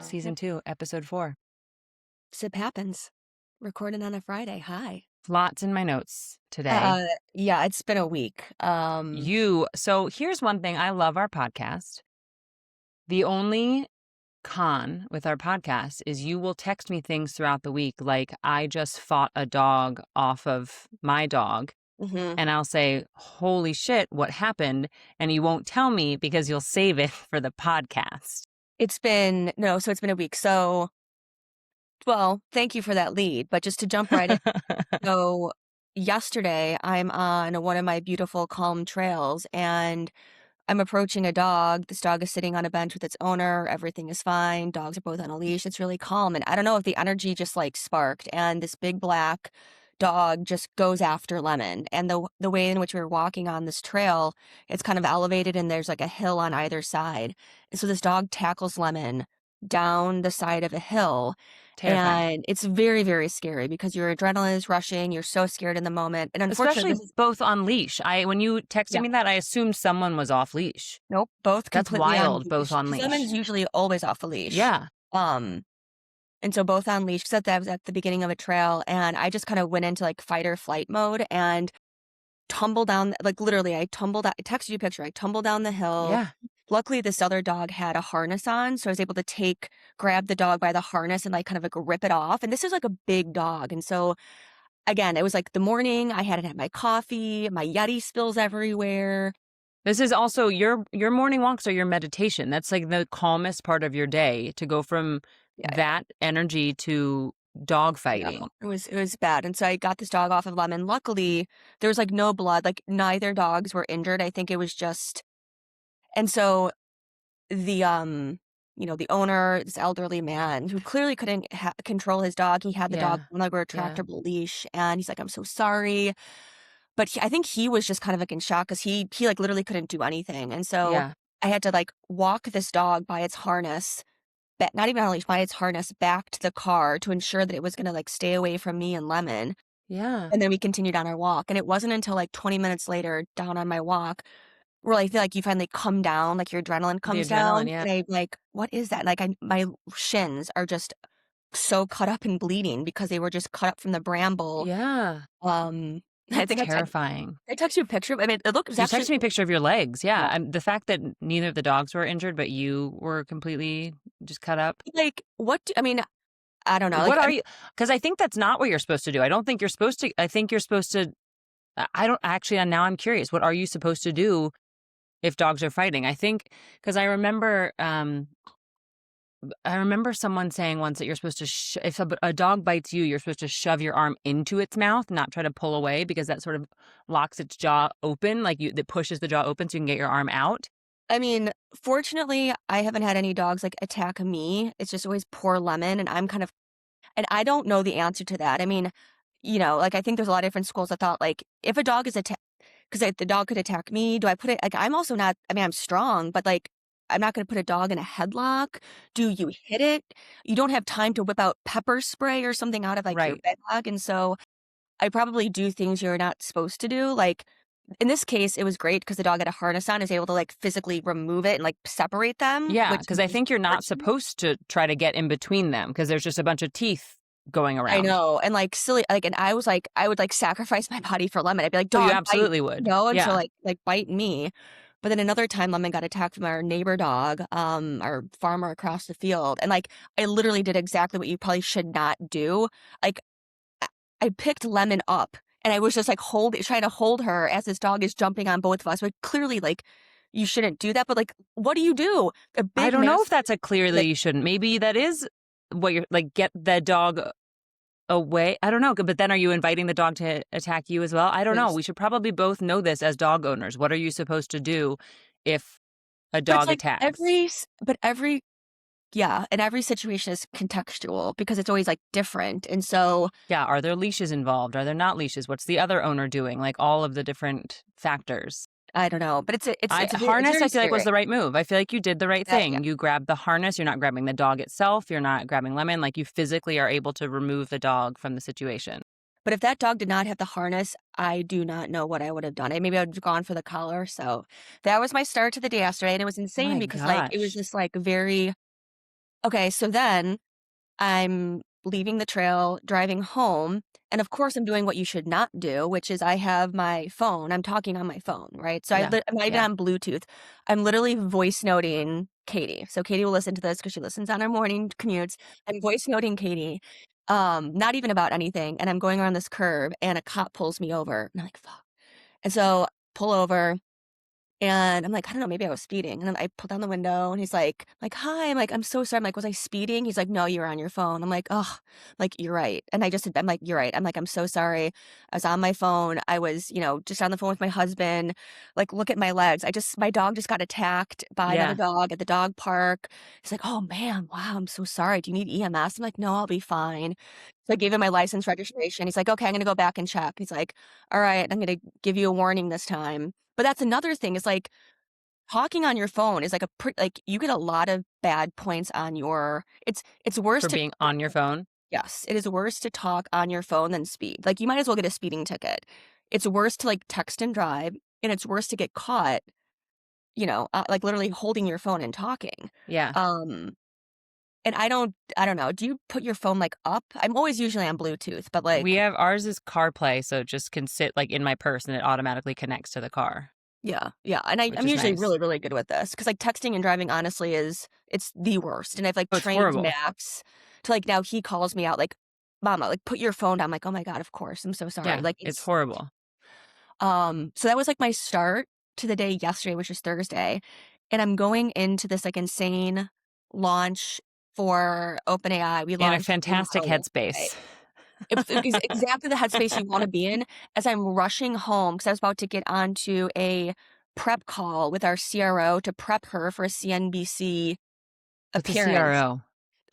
Season 2, Episode 4. Sip happens. Recording on a Friday. Hi. Lots in my notes today. Yeah, it's been a week. So here's one thing. I love our podcast. The only con with our podcast is you will text me things throughout the week like, I just fought a dog off of my dog. And I'll say, holy shit, what happened? And you won't tell me because you'll save it for the podcast. It's been a week. So, well, thank you for that lead. But just to jump right in. So yesterday I'm on one of my beautiful calm trails and I'm approaching a dog. This dog is sitting on a bench with its owner. Everything is fine. Dogs are both on a leash. It's really calm. And I don't know if the energy just like sparked and this big black dog just goes after Lemon. And the way in which we were walking on this trail, it's kind of elevated and there's like a hill on either side. And so this dog tackles Lemon down the side of a hill. Terrifying. And it's very, very scary because your adrenaline is rushing. You're so scared in the moment. And unfortunately, especially both on leash. When you texted me that, I assumed someone was off leash. Nope, both That's completely wild, on leash. both on leash. Lemon's usually always off the leash. Yeah. And so both on leash, because that was at the beginning of a trail, and I just kind of went into like fight or flight mode and tumbled down, like literally I texted you a picture, I tumbled down the hill. Yeah. Luckily, this other dog had a harness on, so I was able to grab the dog by the harness and like kind of like rip it off. And this is like a big dog. And so again, it was like the morning, I hadn't had my coffee, my Yeti spills everywhere. This is also your morning walks are your meditation. That's like the calmest part of your day, to go from that energy to dog fighting. It was bad. And so I got this dog off of Lemon. Luckily, there was like no blood, like neither dogs were injured. I think it was just, and so the the owner, this elderly man who clearly couldn't control his dog, he had the dog on like a retractable leash, and he's like, I'm so sorry. But I think he was just kind of like in shock because he like literally couldn't do anything. And so I had to like walk this dog by its harness, not even on a leash, by its harness back to the car to ensure that it was going to like stay away from me and Lemon. Yeah. And then we continued on our walk. And it wasn't until like 20 minutes later down on my walk where I feel like you finally come down, like your adrenaline comes down. Yeah. And I'm like, what is that? Like my shins are just so cut up and bleeding because they were just cut up from the bramble. Yeah. I think terrifying. I texted you a picture. I mean, it looked. You texted me a picture of your legs. Yeah. The fact that neither of the dogs were injured, but you were completely just cut up. Like, I don't know. What are you? Because I think that's not what you're supposed to do. I don't think you're supposed to. I think you're supposed to. I don't actually. And now I'm curious. What are you supposed to do if dogs are fighting? I think because I remember. I remember someone saying once that you're supposed to, if a dog bites you, you're supposed to shove your arm into its mouth, not try to pull away, because that sort of locks its jaw open, that pushes the jaw open so you can get your arm out. I mean, fortunately, I haven't had any dogs like attack me. It's just always poor Lemon, and and I don't know the answer to that. I mean, like I think there's a lot of different schools that thought like if a dog is because the dog could attack me, do I put it, like I'm also not, I mean, I'm strong, but like I'm not going to put a dog in a headlock. Do you hit it? You don't have time to whip out pepper spray or something out of like your bed dog. And so I probably do things you're not supposed to do. Like in this case, it was great because the dog had a harness on, is able to like physically remove it and like separate them. Yeah, because I think you're not supposed to try to get in between them because there's just a bunch of teeth going around. I know. And like silly, like, and I was like, I would like sacrifice my body for Lemon. I'd be like, dog, you absolutely would. No, and so like bite me. But then another time, Lemon got attacked from our neighbor dog, our farmer across the field. And like, I literally did exactly what you probably should not do. Like, I picked Lemon up and I was just like trying to hold her as this dog is jumping on both of us. But clearly, like, you shouldn't do that. But like, what do you do? I don't know if that's a clearly you shouldn't. Maybe that is what you're like, get the dog away. I don't know. But then are you inviting the dog to attack you as well? I don't know. We should probably both know this as dog owners. What are you supposed to do if a dog attacks? Every situation is contextual because it's always like different. And so are there leashes involved? Are there not leashes? What's the other owner doing? Like all of the different factors. I don't know, but it's harness. I feel like was the right move. I feel like you did the right thing. Yeah. You grabbed the harness. You're not grabbing the dog itself. You're not grabbing Lemon. Like you physically are able to remove the dog from the situation. But if that dog did not have the harness, I do not know what I would have done. Maybe I would have gone for the collar. So that was my start to the day yesterday, and it was insane because like it was just like very Okay, so then I'm leaving the trail, driving home, and of course I'm doing what you should not do, which is I have my phone. I'm talking on my phone, right? So Yeah. I'm not even Yeah. on Bluetooth. I'm literally voice noting Katie. So Katie will listen to this because she listens on her morning commutes. I'm voice noting Katie, not even about anything. And I'm going around this curve, and a cop pulls me over, and I'm like, fuck. And so pull over. And I'm like, I don't know, maybe I was speeding. And then I pull down the window, and he's like, hi. I'm like, I'm so sorry. I'm like, was I speeding? He's like, no, you were on your phone. I'm like, oh, like, you're right. And I'm like, you're right. I'm like, I'm so sorry. I was on my phone. I was, just on the phone with my husband. Like, look at my legs. My dog just got attacked by another Yeah. dog at the dog park. He's like, oh man, wow, I'm so sorry. Do you need EMS? I'm like, no, I'll be fine. So I gave him my license registration. He's like, okay, I'm going to go back and check. He's like, all right, I'm going to give you a warning this time. But that's another thing is like talking on your phone is like like you get a lot of bad points on it's worse For to being on your phone. yes, it is worse to talk on your phone than speed. Like you might as well get a speeding ticket. It's worse to like text and drive, and it's worse to get caught, like literally holding your phone and talking. Yeah. Um and I don't know. Do you put your phone like up? I'm always usually on Bluetooth, but We like have ours is CarPlay, so it just can sit like in my purse and it automatically connects to the car, yeah, yeah. And which I'm is usually nice. really, really good with this because like texting and driving honestly it's the worst. And I've like Oh, it's trained horrible. Max to like now he calls me out like, Mama, like put your phone down. I'm like, oh my God, of course. I'm so sorry. Yeah, Like it's it's horrible. so that was like my start to the day yesterday, which is Thursday. And I'm going into this like insane launch for OpenAI. We In a launched fantastic limbo yesterday. headspace. It's exactly the headspace you want to be in as I'm rushing home because I was about to get onto a prep call with our CRO to prep her for a CNBC What's a appearance, CRO?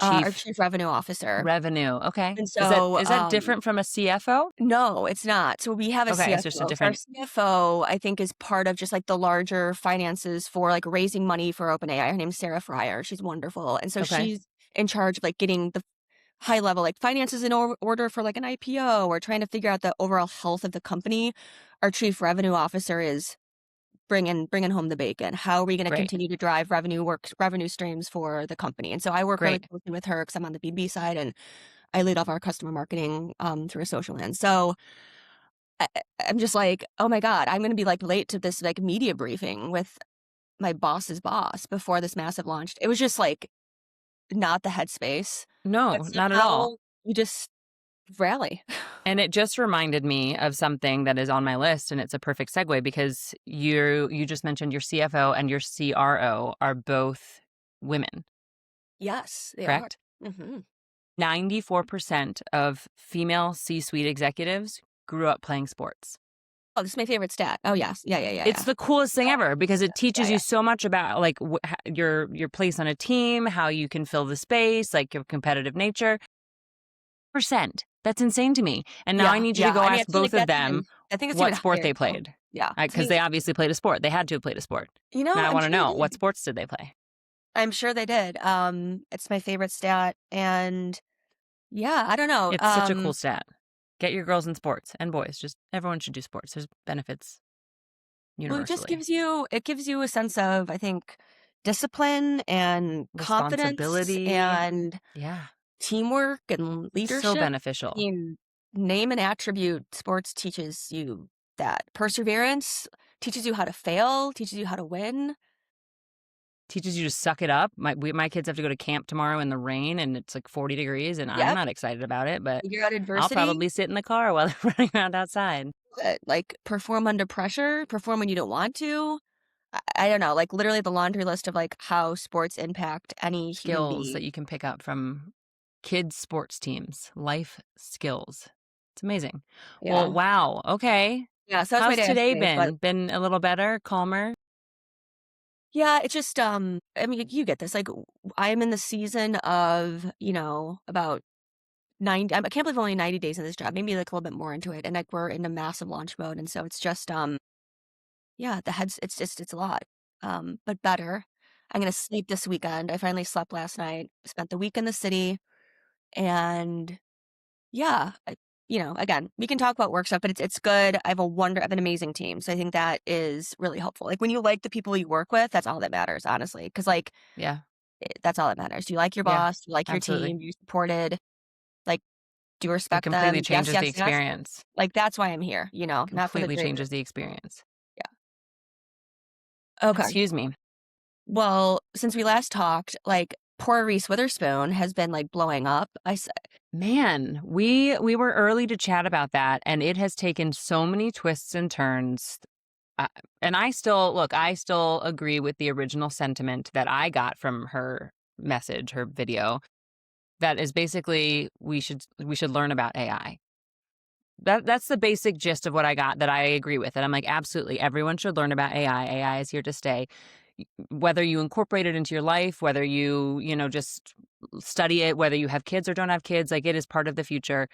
our Chief Chief Revenue Officer. Revenue. Okay. And Is that so, is that different from a CFO? no, it's not. So we have a Okay, it's just a CFO. So our different. CFO, I think, is part of just like the larger finances for like raising money for OpenAI. Her name's Sarah Fryer. She's wonderful. And so Okay, she's in charge of like getting the high level like finances in order for like an IPO or trying to figure out the overall health of the company. Our chief revenue officer is bringing home the bacon. How are we going to great, continue to drive revenue streams for the company? And so I work really great. closely with her because I'm on the B2B side and I lead off our customer marketing through a social end. So I'm just like, oh my God, I'm going to be like late to this like media briefing with my boss's boss before this massive launch. It was just like not the headspace, but No, not at all. somehow you just rally. And it just reminded me of something that is on my list, and it's a perfect segue because you just mentioned your CFO and your CRO are both women, Yes, they are. correct? Hmm. 94% of female C-suite executives grew up playing sports. Oh, this is my favorite stat. Oh, yes. Yeah, yeah, yeah, It's yeah. the coolest thing Oh, ever because it yeah, teaches yeah. you so much about like your place on a team, how you can fill the space, like your competitive nature. Percent. That's insane to me. And now I Yeah, need you to yeah. go I mean, I ask feel like both of them I think it's even what sport higher they though. played. Yeah. To Because me, they obviously played a sport. They had to have played a sport. Now I I'm want to sure they know, what did. sports did they play? I'm sure they did. It's my favorite stat. And yeah, I don't know. It's such a cool stat. Get your girls in sports and boys. Just everyone should do sports. There's benefits Well, it just universally. gives you a sense of, I think, discipline and confidence Responsibility. and Yeah. teamwork and So leadership. I beneficial. mean, name an attribute, sports teaches you that. Perseverance teaches you how to fail, teaches you how to win. Teaches you to suck it up. My kids have to go to camp tomorrow in the rain and it's like 40 degrees and I'm Yep. not excited about it, but Figure out I'll adversity. probably sit in the car while they're running around outside. Like perform under pressure, perform when you don't want to. I don't know, like literally the laundry list of like how sports impact any human Skills that being. you can pick up from kids' sports teams, life skills. It's amazing. Well, Yeah. wow. Okay. Yeah. So that's my How's day today yesterday. But been? Been a little better, calmer? yeah, it's just I mean, you get this. Like I am in the season of, about 90. I can't believe only 90 days in this job, maybe like a little bit more into it. And like we're in a massive launch mode. And so it's just yeah, it's a lot. But better. I'm gonna sleep this weekend. I finally slept last night, spent the week in the city, and yeah, again, we can talk about work stuff, but it's good. I have an amazing team. So I think that is really helpful. Like when you like the people you work with, that's all that matters, honestly. Cause like Yeah. That's all that matters. Do you like your Yeah, boss? Do you like your absolutely. team? Do you supported? Like, do you It respect completely them? Yes, changes the yes, yes. experience. Like, that's why I'm here, not for the Completely grade. changes the experience. Yeah. Okay. Excuse me. Well, since we last talked, like, poor Reese Witherspoon has been, like, blowing up. Man, we were early to chat about that, and it has taken so many twists and turns. Uh, and I still agree with the original sentiment that I got from her message, her video. That is basically we should learn about AI. That's the basic gist of what I got that I agree with. And I'm like, absolutely, everyone should learn about AI. AI is here to stay. Whether you incorporate it into your life, whether you just study it, whether you have kids or don't have kids, like it is part of the future,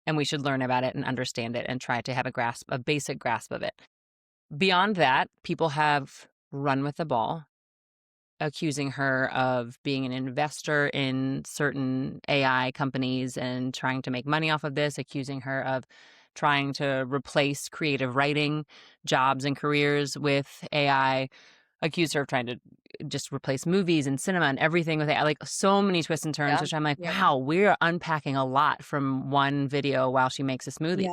and we should learn about it and understand it and try to have a basic grasp of it. Beyond that, people have run with the ball, accusing her of being an investor in certain AI companies and trying to make money off of this, accusing her of trying to replace creative writing jobs and careers with AI, accused her of trying to just replace movies and cinema and everything with AI. Like so many twists and turns, Yeah. which I'm like, Yeah. wow, we're unpacking a lot from one video while she makes a smoothie.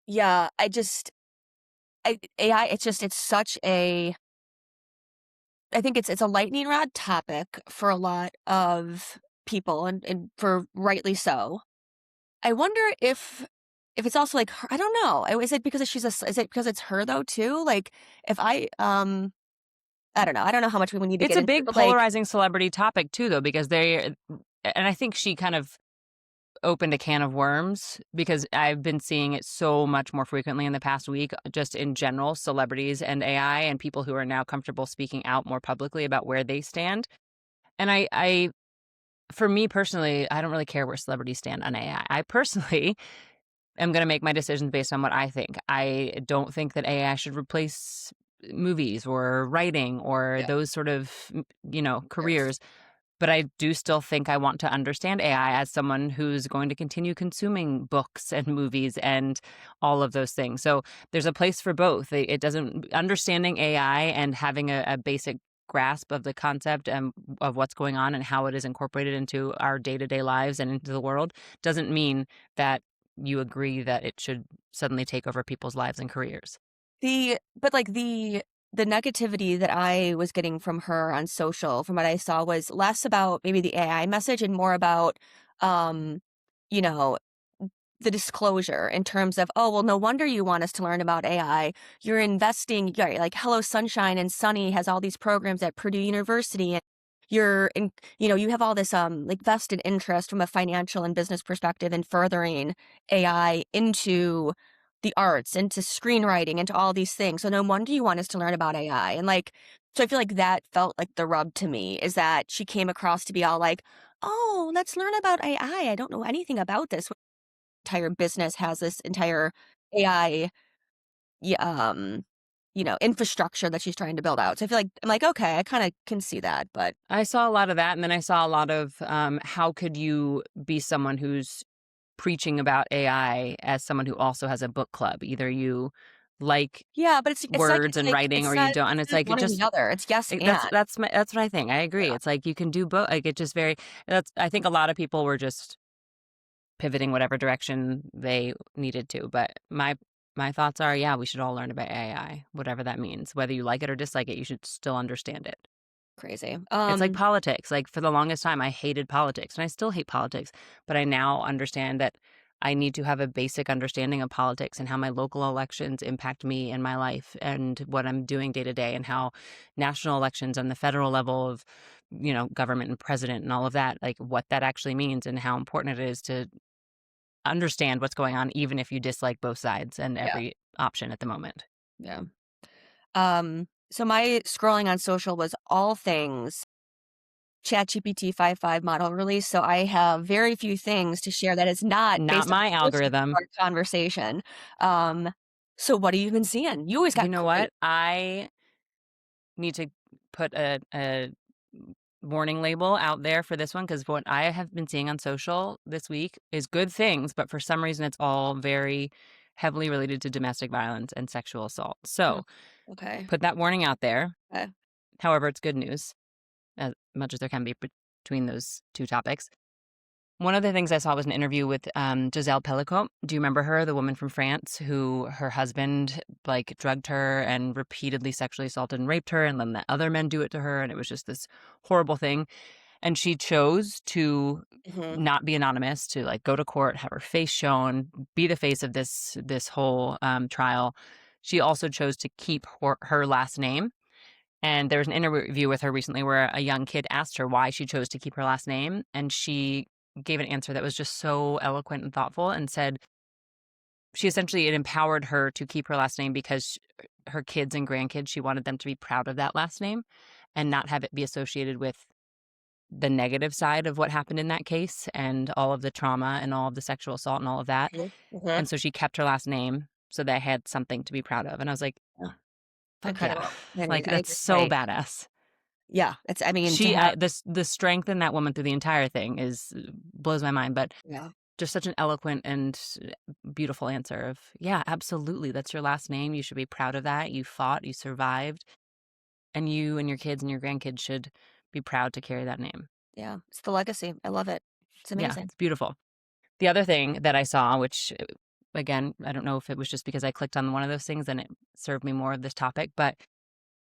Yeah. Yeah. AI, it's such a I think it's a lightning rod topic for a lot of people and for rightly so. I wonder if it's also like her, I don't know. Is it because is it because it's her though too? Like if I don't know. I don't know how much we need to It's get a into it, big but like polarizing celebrity topic too, though, because and I think she kind of opened a can of worms because I've been seeing it so much more frequently in the past week, just in general, celebrities and AI and people who are now comfortable speaking out more publicly about where they stand. And for me personally, I don't really care where celebrities stand on AI. I personally am going to make my decisions based on what I think. I don't think that AI should replace movies or writing or yeah, those sort of, yes. careers. But I do still think I want to understand AI as someone who's going to continue consuming books and movies and all of those things. So there's a place for both. It doesn't understanding AI and having a basic grasp of the concept and of what's going on and how it is incorporated into our day-to-day lives and into the world doesn't mean that you agree that it should suddenly take over people's lives and careers. But the negativity that I was getting from her on social, from what I saw, was less about maybe the AI message and more about, um, you know, the disclosure in terms of, oh, well, no wonder you want us to learn about AI. You're investing, like Hello Sunshine and Sunny has all these programs at Purdue University, and you have all this like vested interest from a financial and business perspective in furthering AI into the arts, into screenwriting, into all these things. So no wonder you want us to learn about AI. And like, so I feel like that felt like the rub to me is that she came across to be all like, oh, let's learn about AI. I don't know anything about this. Entire business has this entire AI, yeah, infrastructure that she's trying to build out. So I feel like I'm like, okay, I kind of can see that, but I saw a lot of that, and then I saw a lot of how could you be someone who's preaching about AI as someone who also has a book club? Either you like yeah, but it's like words and writing or you don't, and it's like it one or the just other. It's yes it, and that's what I think. I agree. yeah, It's like you can do both. Like it just very that's I think a lot of people were just pivoting whatever direction they needed to. But my thoughts are, yeah, we should all learn about AI, whatever that means. Whether you like it or dislike it, you should still understand it. crazy. It's like politics. Like, for the longest time, I hated politics, and I still hate politics, but I now understand that I need to have a basic understanding of politics and how my local elections impact me and my life and what I'm doing day to day, and how national elections on the federal level of, government and president and all of that, like what that actually means and how important it is to understand what's going on, even if you dislike both sides and Yeah, every option at the moment. yeah. So my scrolling on social was all things ChatGPT 5.5 model release. So I have very few things to share that is not Not based on my the substance of algorithm. our conversation. Um, so what have you been seeing? You always You got know great. what? I need to put a warning label out there for this one because what I have been seeing on social this week is good things, but for some reason it's all very heavily related to domestic violence and sexual assault. Mm, So okay. put that warning out there. Okay. However, it's good news. as much as there can be between those two topics. One of the things I saw was an interview with Gisele Pelicot. Do you remember her, the woman from France who her husband like drugged her and repeatedly sexually assaulted and raped her, and then the other men do it to her, and it was just this horrible thing. And she chose to not be anonymous, to like go to court, have her face shown, be the face of this whole trial. She also chose to keep her last name. And there was an interview with her recently where a young kid asked her why she chose to keep her last name, and she gave an answer that was just so eloquent and thoughtful, and said it empowered her to keep her last name because her kids and grandkids, she wanted them to be proud of that last name and not have it be associated with the negative side of what happened in that case and all of the trauma and all of the sexual assault and all of that. And so she kept her last name so they had something to be proud of. And I was like, Incredible. yeah. Like, that's so badass. Yeah, it's. I mean, the strength in that woman through the entire thing blows my mind. But yeah, just such an eloquent and beautiful answer of, yeah, absolutely, that's your last name. You should be proud of that. You fought, you survived, and you and your kids and your grandkids should be proud to carry that name. Yeah, it's the legacy. I love it. It's amazing. Yeah, it's beautiful. The other thing that I saw, which again, I don't know if it was just because I clicked on one of those things and it served me more of this topic, but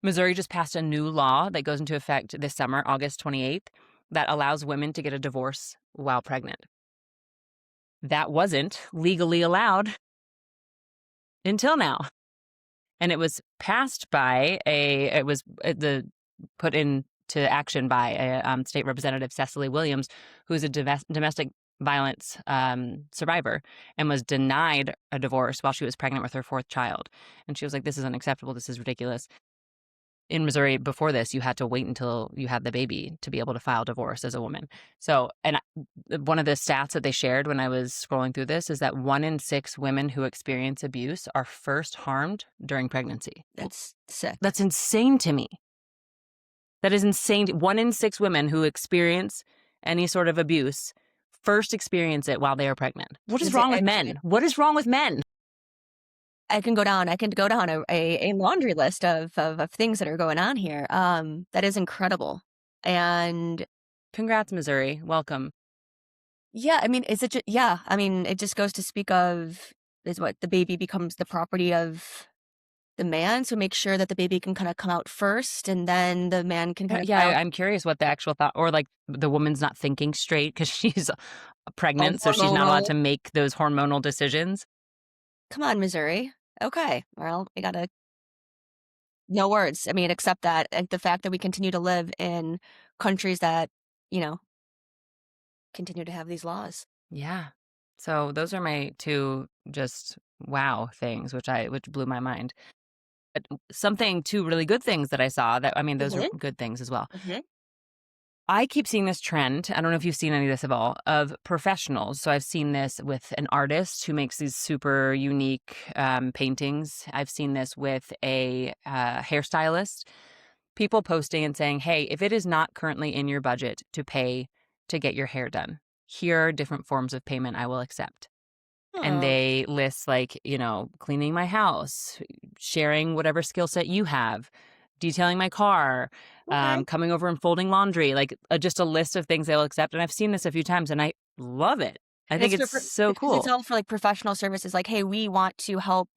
Missouri just passed a new law that goes into effect this summer, August 28th, that allows women to get a divorce while pregnant. That wasn't legally allowed until now. And it was passed by put into action by a state representative, Cecily Williams, who is a domestic violence survivor and was denied a divorce while she was pregnant with her fourth child. And she was like, this is unacceptable. This is ridiculous. In Missouri, before this, you had to wait until you had the baby to be able to file divorce as a woman. So, and one of the stats that they shared when I was scrolling through this is that 1 in 6 women who experience abuse are first harmed during pregnancy. That's sick. That's insane to me. That is insane. 1 in 6 women who experience any sort of abuse first experience it while they are pregnant. What is wrong with men? What is wrong with men? I can go down a laundry list of things that are going on here. That is incredible. And congrats, Missouri. Welcome. Yeah, I mean, I mean, it just goes to speak of the baby becomes the property of the man. So make sure that the baby can kind of come out first, and then the man can kind of. Yeah, I'm curious what the actual thought, or like the woman's not thinking straight because she's pregnant, so she's not allowed to make those hormonal decisions. Come on, Missouri. Okay, well, we gotta. No words. I mean, except that the fact that we continue to live in countries that, continue to have these laws. Yeah. So those are my 2 just wow things, which blew my mind. But 2 really good things that I saw that, I mean, those are good things as well. I keep seeing this trend, I don't know if you've seen any of this at all, of professionals. So I've seen this with an artist who makes these super unique paintings. I've seen this with a hairstylist. People posting and saying, hey, if it is not currently in your budget to pay to get your hair done, here are different forms of payment I will accept. And they list like, cleaning my house, sharing whatever skill set you have, detailing my car, coming over and folding laundry, like just a list of things they'll accept. And I've seen this a few times and I love it. I think it's so cool. It's all for like professional services. Like, hey, we want to help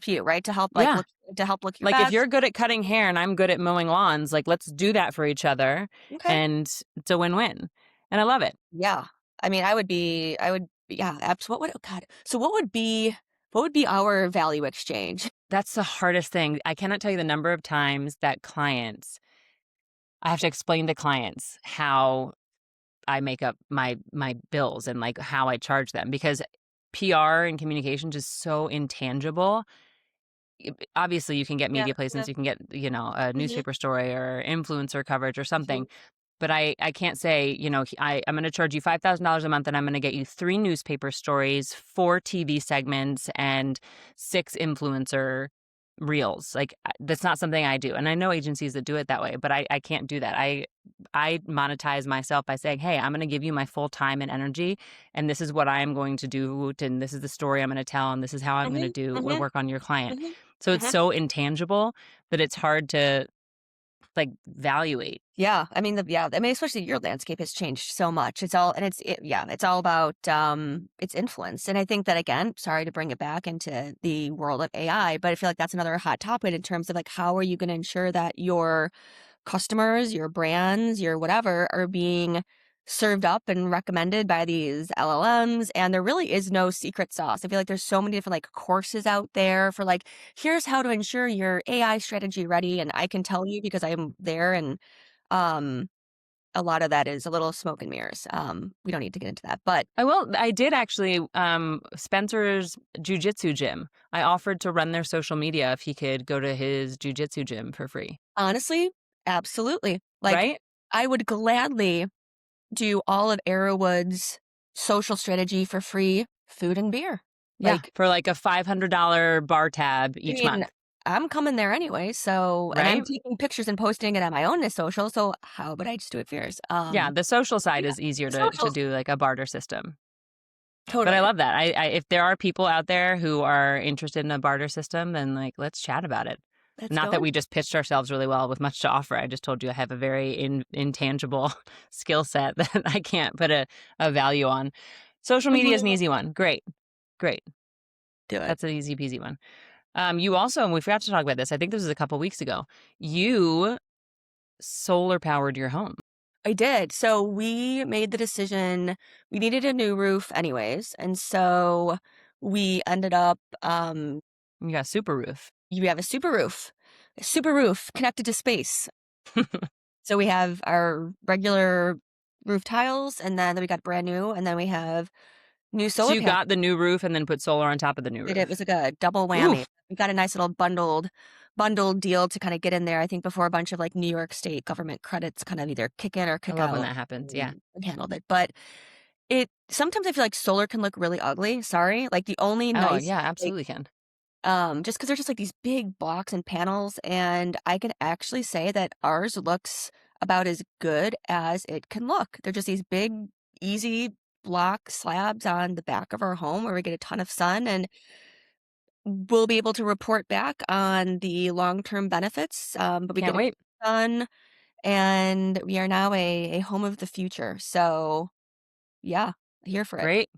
you, right? To help, like, to help look your like best. If you're good at cutting hair and I'm good at mowing lawns, like, let's do that for each other. Okay. And it's a win-win. And I love it. Yeah. I mean, yeah, absolutely. So what would be our value exchange? That's the hardest thing. I cannot tell you the number of times that I have to explain to clients how I make up my bills and like how I charge them, because PR and communications is so intangible. Obviously, you can get media placements, you can get, a newspaper story or influencer coverage or something. But I can't say, I'm going to charge you $5,000 a month and I'm going to get you 3 newspaper stories, 4 TV segments, and 6 influencer reels. Like, that's not something I do. And I know agencies that do it that way, but I can't do that. I monetize myself by saying, hey, I'm going to give you my full time and energy, and this is what I am going to do, and this is the story I'm going to tell, and this is how I'm going to do work on your client. So it's so intangible that it's hard to like evaluate. Yeah. I mean, especially your landscape has changed so much. It's all, and it's all about, its influence. And I think that, again, sorry to bring it back into the world of AI, but I feel like that's another hot topic in terms of like, how are you going to ensure that your customers, your brands, your whatever are being served up and recommended by these LLMs, and there really is no secret sauce. I feel like there's so many different like courses out there for like, here's how to ensure your AI strategy ready, and I can tell you because I'm there, and um a lot of that is a little smoke and mirrors. We don't need to get into that, but I did actually, Spencer's jujitsu gym. I offered to run their social media if he could go to his jujitsu gym for free. honestly, absolutely. Like, Right? I would gladly do all of Arrowwood's social strategy for free, food and beer. Yeah. Like, For like a $500 bar tab I each mean, month. I'm coming there anyway, so, and I'm Right? taking pictures and posting it on my own social, so how about I just do it for yours? Yeah. The social side Yeah, is easier the to socials, do like a barter system. But I totally. love that. If there are people out there who are interested in a barter system, then like let's chat about it. Let's Not go that in. we just pitched ourselves really well with much to offer. I just told you I have a very intangible skill set that I can't put a value on. Social media is an easy one. Great. Great. Do it. That's an easy peasy one. You also, and we forgot to talk about this, I think this was a couple weeks ago, you solar powered your home. I did. So we made the decision, we needed a new roof anyways, and so we ended up, You got a super roof. you have a super roof connected to space. So we have our regular roof tiles, and then we got brand new, and then we have new So solar you panels. got the new roof and then put solar on top of the new It roof. was like a double whammy. Oof. We got a nice little bundled deal to kind of get in there, I think, before a bunch of like New York State government credits kind of either kick in or I kick love when out. that happens. Yeah. We handled it. But it sometimes I feel like solar can look really ugly. Sorry. Like the only Oh, nice yeah, like absolutely can. just because they're just like these big blocks and panels, and I can actually say that ours looks about as good as it can look. They're just these big, easy block slabs on the back of our home where we get a ton of sun, and we'll be able to report back on the long-term benefits. But we Can't get a wait. sun, and we are now a home of the future. So yeah, here for it. Great.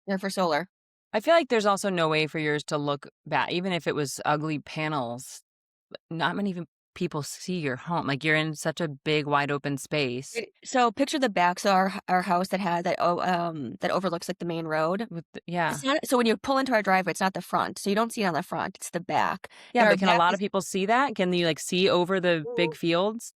Here for solar. I feel like there's also no way for yours to look bad, even if it was ugly panels. Not many people see your home. Like you're in such a big, wide open space. So picture the back. So our house that had that that overlooks like the main road. Yeah. It's not, so when you pull into our driveway, it's not the front. So you don't see it on the front. It's the back. Yeah, And our but can a back lot is of people see that? Can you like see over the big fields?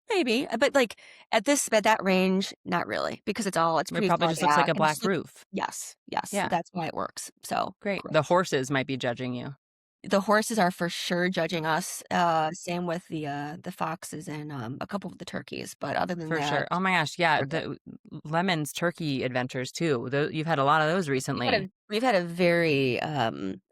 maybe, but like at that range, not really, because it's It pretty probably far just looks like back, a and black roof. yes, Yeah, that's why it works. So great. The gross. horses might be judging you. The horses are for sure judging us. Same with the foxes and a couple of the turkeys. But other than For that, sure. Oh my gosh, yeah, we're good. the Lemon's turkey adventures too. You've had a lot of those recently. We've had a very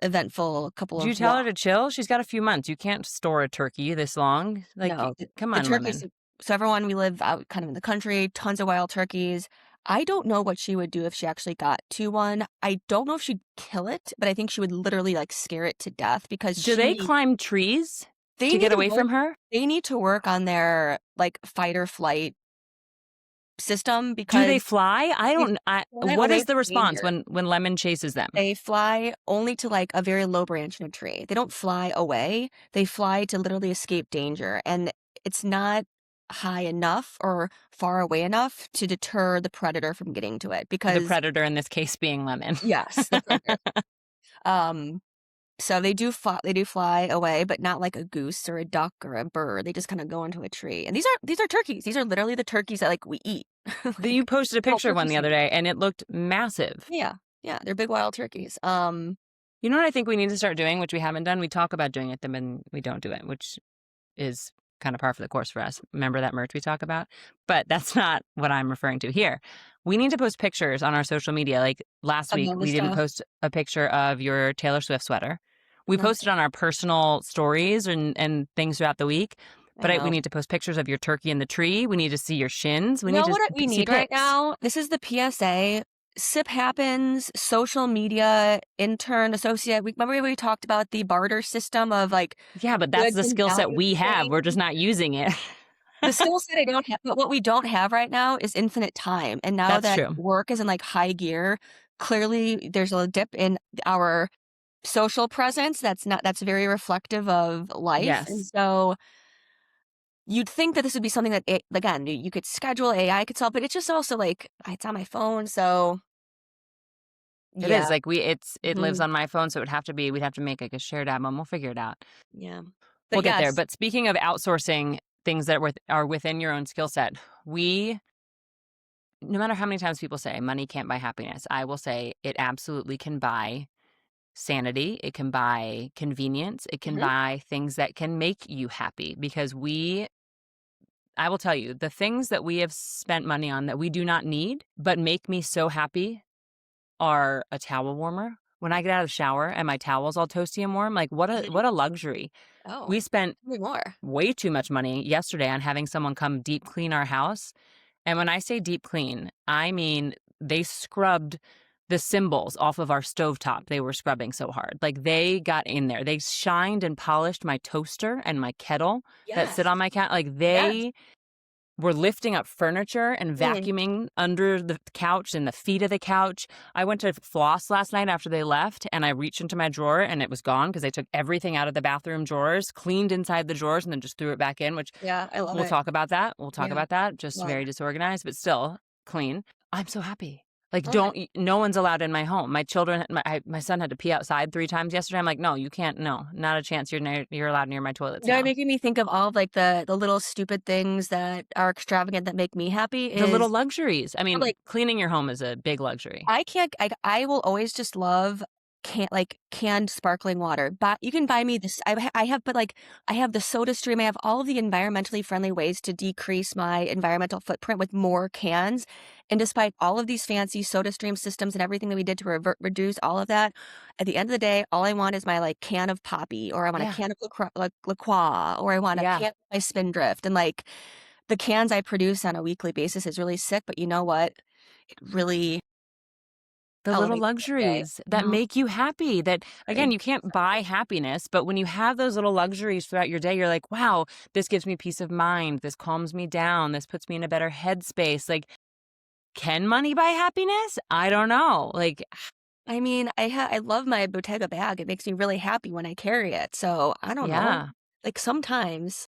eventful couple Did you of tell her walks. to chill? She's got a few months. You can't store a turkey this long. Like, No, come the on, turkeys. Lemon. So everyone, we live out kind of in the country, tons of wild turkeys. I don't know what she would do if she actually got to one. I don't know if she'd kill it, but I think she would literally like scare it to death because Do they climb trees they to need get to away work from her? they need to work on their like fight or flight system Do they because fly? I they don't. fly What away is the from response danger. when Lemon chases them? They fly only to like a very low branch in a tree. They don't fly away. They fly to literally escape danger. And it's not high enough or far away enough to deter the predator from getting to it The because predator in this case being Lemon. yes, the predator. Um, so they do fly away, but not like a goose or a duck or a bird. They just kind of go into a tree. And these are turkeys. These are literally the turkeys that like we eat. You Like posted a little picture of one turkey the other soup. day, and it looked massive. Yeah. Yeah, they're big wild turkeys. You know what I think we need to start doing, which we haven't done? We talk about doing it, then we don't do it, which is kind of par for the course for us. Remember that merch we talk about? But that's not what I'm referring to here. We need to post pictures on our social media. Like last Of week, all the we didn't stuff. post a picture of your Taylor Swift sweater. We No, posted on our personal stories and things throughout the week. I But we know. need to post pictures of your turkey in the tree. We need to see your shins. We You need know to what we see need right pics. now? This is the PSA. SIP happens, social media, intern, associate. Remember we talked about the barter system of like Yeah, but that's goods the and skill set values we have. We're just things. not using it. The skill set I don't have, but what we don't have right now is infinite time. And now That's that true. work is in like high gear, clearly there's a dip in our social presence that's very reflective of life. And Yes. so you'd think that this would be something that again, you could schedule, AI could solve, but it's just also like it's on my phone, so It yeah. is like it lives Mhm. on my phone, so we'd have to make like a shared album. We'll figure it out. Yeah. We'll But get there. yes. But speaking of outsourcing things that are within your own skill set, no matter how many times people say money can't buy happiness, I will say it absolutely can buy sanity. It can buy convenience. It can Mhm. buy things that can make you happy because I will tell you, the things that we have spent money on that we do not need but make me so happy are a towel warmer. When I get out of the shower and my towel's all toasty and warm, like Mhm. what a luxury. Oh, We spent tell me more. way too much money yesterday on having someone come deep clean our house. And when I say deep clean, I mean they scrubbed the symbols off of our stovetop. They were scrubbing so hard. Like they got in there. They shined and polished my toaster and my kettle that sit Yes. on my cat. Like Yes. they were lifting up furniture and Mm. vacuuming under the couch and the feet of the couch. I went to floss last night after they left, and I reached into my drawer, and it was gone because they took everything out of the bathroom drawers, cleaned inside the drawers, and then just threw it back in, which Yeah, I love we'll it. talk about that. We'll talk Yeah. about that. Just Love. very disorganized, but still clean. I'm so happy. Like, Love it. no one's allowed in my home. My children, my son had to pee outside 3 times yesterday. I'm like, no, you can't. No, not a chance. You're allowed near my toilets Now you're now. making me think of all of like the little stupid things that are extravagant that make me happy The little is luxuries. I mean, like cleaning your home is a big luxury. I can't I will always just love canned sparkling water. But you can buy me this I have but like I have the Soda Stream. I have all of the environmentally friendly ways to decrease my environmental footprint with more cans. And despite all of these fancy Soda Stream systems and everything that we did to reduce all of that, at the end of the day, all I want is my like can of Poppy, or I want a Yeah. can of LaCroix, or I want a Yeah. can of my Spindrift. And like the cans I produce on a weekly basis is really sick, but you know what? It really The little elevates my day. luxuries that Mhm. make you happy that, again, Right. you can't buy happiness, but when you have those little luxuries throughout your day, you're like, wow, this gives me peace of mind. This calms me down. This puts me in a better headspace. Like, can money buy happiness? I don't know. Like, I mean, I love my Bottega bag. It makes me really happy when I carry it. So I don't know. yeah. Like sometimes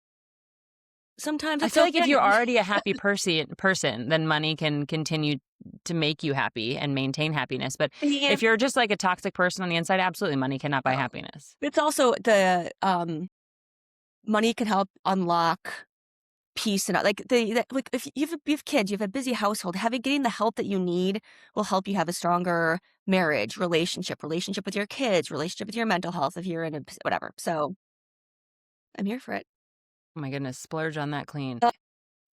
I it's feel like if you're okay. already a happy person, then money can continue to make you happy and maintain happiness. But Yeah. if you're just like a toxic person on the inside, absolutely money cannot buy No. happiness. It's also the money can help unlock peace and like like if you have kids, you have a busy household, getting the help that you need will help you have a stronger marriage, relationship with your kids, relationship with your mental health if you're in a whatever. So I'm here for it. Oh my goodness, splurge on that clean. So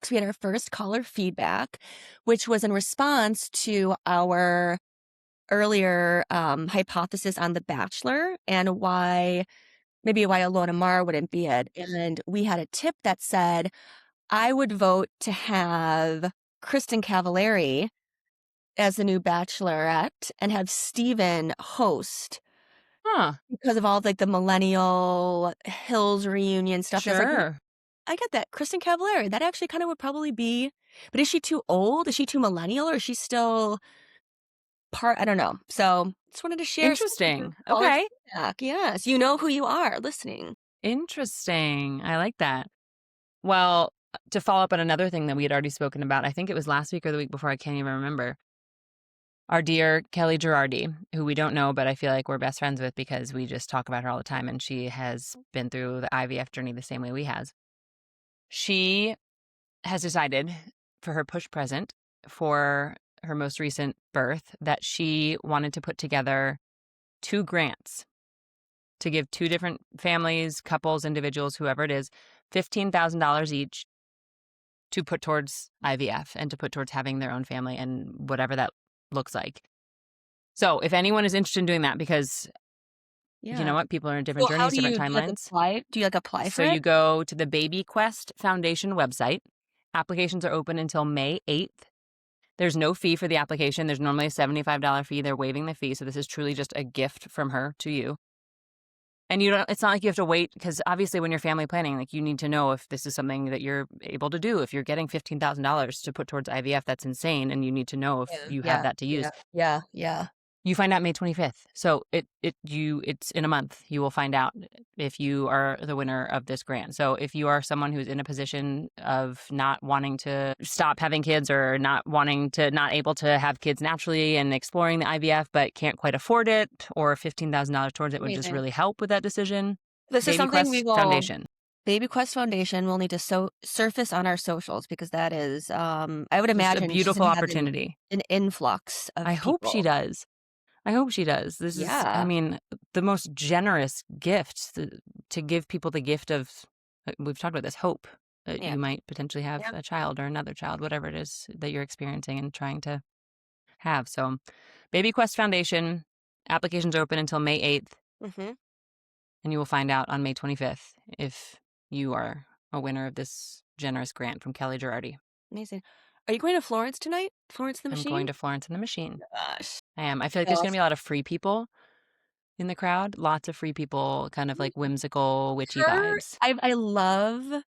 we had our first caller feedback, which was in response to our earlier hypothesis on The Bachelor and why Alona Mar wouldn't be it. And we had a tip that said, I would vote to have Kristin Cavallari as the new Bachelorette and have Steven host Huh. because of all like the millennial Hills reunion stuff. And I was like, Sure. I get that. Kristin Cavallari, that actually kind of would probably be, but is she too old? Is she too millennial, or is she still part? I don't know. So just wanted to share some of your Interesting. caller Okay. feedback. Yes, you know who you are listening. Interesting. I like that. Well, to follow up on another thing that we had already spoken about, I think it was last week or the week before, I can't even remember. Our dear Kellie Gerardi, who we don't know, but I feel like we're best friends with because we just talk about her all the time, and she has been through the IVF journey the same way we has. She has decided for her push present for her most recent birth that she wanted to put together 2 grants to give 2 different families, couples, individuals, whoever it is, $15,000 each to put towards IVF and to put towards having their own family and whatever that looks like. So if anyone is interested in doing that, because you know Yeah. what? People are in different Well, how journeys, do different you timelines. apply? Do you apply So for you it? go to the BabyQuest Foundation website. Applications are open until May 8th. There's no fee for the application. There's normally a $75 fee. They're waiving the fee. So this is truly just a gift from her to you. And it's not like you have to wait, because obviously when you're family planning, like, you need to know if this is something that you're able to do. If you're getting $15,000 to put towards IVF, that's insane. And you need to know if you have that to use. Yeah. You find out May 25th. So it's in a month. You will find out if you are the winner of this grant. So if you are someone who's in a position of not wanting to stop having kids, or not able to have kids naturally and exploring the IVF, but can't quite afford it, or $15,000 towards it would just really help with that decision. This is something Foundation. BabyQuest Foundation will need to surface on our socials, because that is, I would imagine, a beautiful opportunity. An influx of I hope she does. This is, I mean, the most generous gift to give people the gift of, we've talked about this, hope that you might potentially have a child or another child, whatever it is that you're experiencing and trying to have. So BabyQuest Foundation, applications are open until May 8th. And you will find out on May 25th if you are a winner of this generous grant from Kellie Gerardi. Amazing. Are you going to Florence tonight? Florence and the Machine? I'm going to Florence and the Machine. Gosh. I am. I feel like there's going to be a lot of free people in the crowd. Lots of free people, kind of like whimsical, witchy vibes. I love,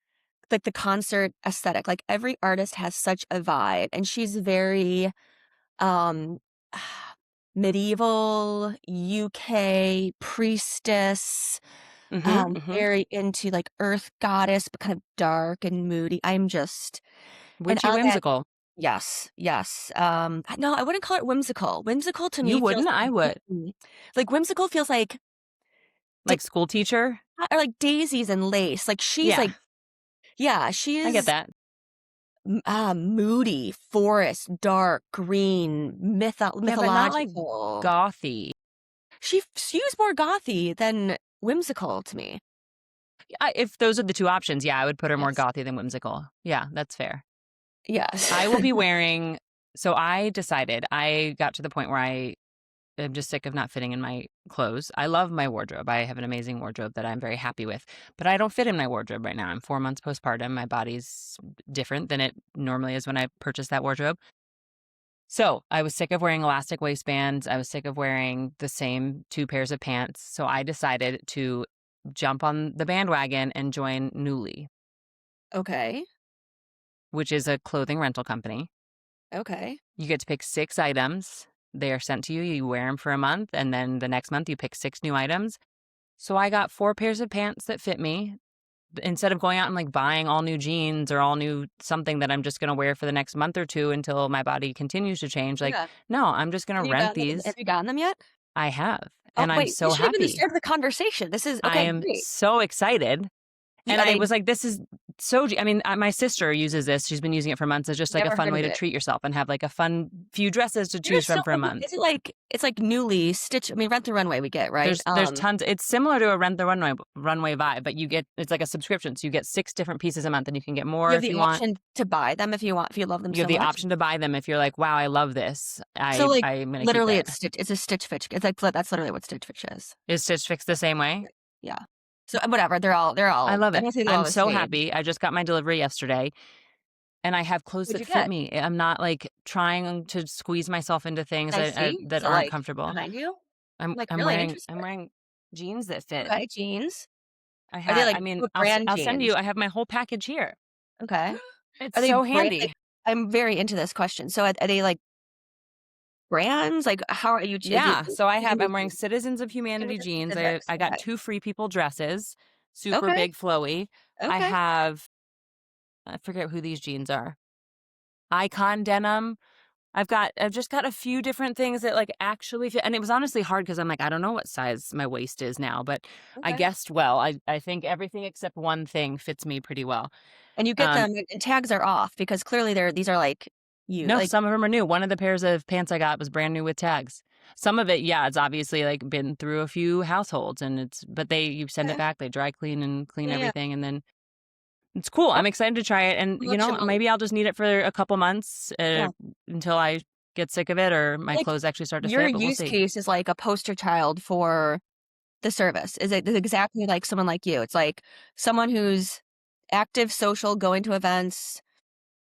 like, the concert aesthetic. Like, every artist has such a vibe, and she's very medieval, UK priestess, very into, like, earth goddess, but kind of dark and moody. I'm just witchy, whimsical. Yes. No, I wouldn't call it whimsical. Whimsical to me, you wouldn't. I would. Like, whimsical feels like school teacher, or like daisies and lace. Like, she's like, she is. I get that. Moody, forest, dark, green, mythological. But not like gothy. She's more gothy than whimsical to me. If those are the two options, I would put her more gothy than whimsical. Yeah, that's fair. Yes. I will be wearing, so I decided, I got to the point where I am just sick of not fitting in my clothes. I love my wardrobe. I have an amazing wardrobe that I'm very happy with, but I don't fit in my wardrobe right now. I'm 4 months postpartum. My body's different than it normally is when I purchased that wardrobe. So I was sick of wearing elastic waistbands. I was sick of wearing the same 2 pairs of pants. So I decided to jump on the bandwagon and join Nuuly. Okay. Which is a clothing rental company. Okay. You get to pick 6 items. They are sent to you. You wear them for a month, and then the next month you pick 6 new items. So I got 4 pairs of pants that fit me. Instead of going out and like buying all new jeans or all new something that I'm just going to wear for the next month or 2 until my body continues to change. Like, no, I'm just going to rent these. Have you gotten them yet? I have. And I'm so happy. This should have been the start of the conversation. This is, okay, I am so excited. And I was like, this is so, I mean, my sister uses this. She's been using it for months. It's just like a fun way to treat yourself and have like a fun few dresses to choose from for a month. Is it like, it's like Nuuly, Stitch, I mean, Rent the Runway we get, right? There's tons. It's similar to a Rent the Runway vibe, but it's like a subscription. So you get 6 different pieces a month, and you can get more if you want. You have the option to buy them if you want, if you love them so much. You have the option to buy them if you're like, wow, I love this. I'm gonna literally keep it. it's a Stitch Fix. It's like, that's literally what Stitch Fix is. Is Stitch Fix the same way? Yeah. So whatever, they're all. I love it. I'm so happy. I just got my delivery yesterday, and I have clothes that fit me. I'm not like trying to squeeze myself into things that aren't comfortable. Behind you? I'm wearing jeans that fit. Okay, jeans. I have. I'll send you. I have my whole package here. Okay, it's so handy. I'm very into this question. So are they like brands? Like, how are you? Yeah. So I'm wearing Citizens of Humanity jeans. I got 2 Free People dresses, super big, flowy. Okay. I forget who these jeans are. Icon denim. I've just got a few different things that like actually fit. And it was honestly hard because I'm like, I don't know what size my waist is now, but I guessed well. I think everything except one thing fits me pretty well. And you get them, and tags are off because clearly these are like. Some of them are new. One of the pairs of pants I got was brand new with tags. Some of it, it's obviously like been through a few households, and but you send it back, they dry clean and clean everything, and then it's cool. I'm excited to try it, and maybe I'll just need it for a couple months until I get sick of it or my clothes actually start to fit. Your use case is like a poster child for the service. Is exactly like someone like you. It's like someone who's active, social, going to events.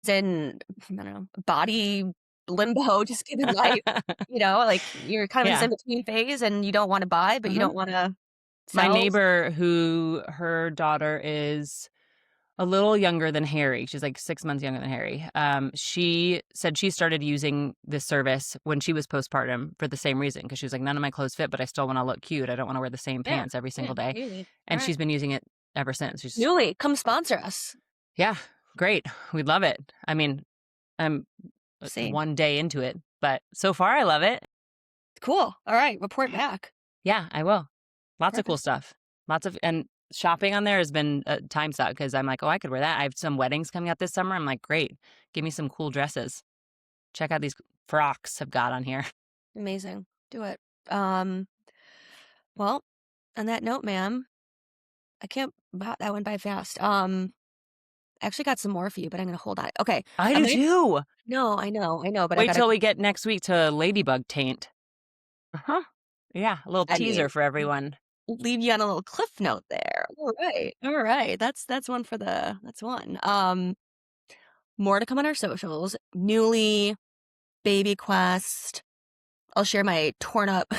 In, I don't know, body limbo, just given life, like you're kind of in Yeah. this in-between phase and you don't want to buy, but you don't want to My sell. neighbor, who her daughter is a little younger than Harry, she's like 6 months younger than Harry. She said she started using this service when she was postpartum for the same reason, because she was like, none of my clothes fit, but I still want to look cute. I don't want to wear the same pants every single day. Really. And she's been using it ever since. She's Newly, come sponsor us. Yeah, great. We'd love it. I mean, I'm Same. 1 day into it, but so far I love it. Cool. All right, report back. Yeah, I will. Lots of cool stuff. And shopping on there has been a time suck, because I'm like, oh, I could wear that. I have some weddings coming up this summer. I'm like, great. Give me some cool dresses. Check out these frocks I've got on here. Amazing. Do it. Well, on that note, ma'am, that went by fast. I actually got some more for you, but I'm going to hold on. Okay. I do too. No, I know. But wait till we get next week to Ladybug Taint. Yeah, a little teaser for everyone. Leave you on a little cliff note there. All right. That's one. More to come on our socials. Newly, BabyQuest. I'll share my torn up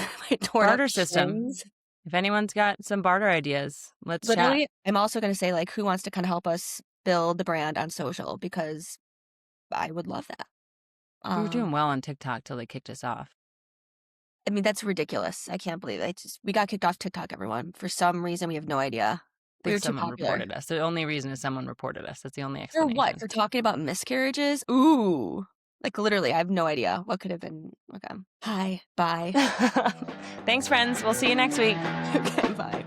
barter system. shins. If anyone's got some barter ideas, let's Literally, chat. I'm also going to say, like, who wants to kind of help us build the brand on social, because I would love that. We were doing well on TikTok till they kicked us off. I mean, that's ridiculous. I can't believe it. We got kicked off TikTok, everyone. For some reason, we have no idea. We were too Someone popular. reported us. The only reason is someone reported us. That's the only explanation. For what? For talking about miscarriages? Ooh. Like, literally, I have no idea what could have been. Okay. Hi. Bye. Thanks, friends. We'll see you next week. Okay, bye.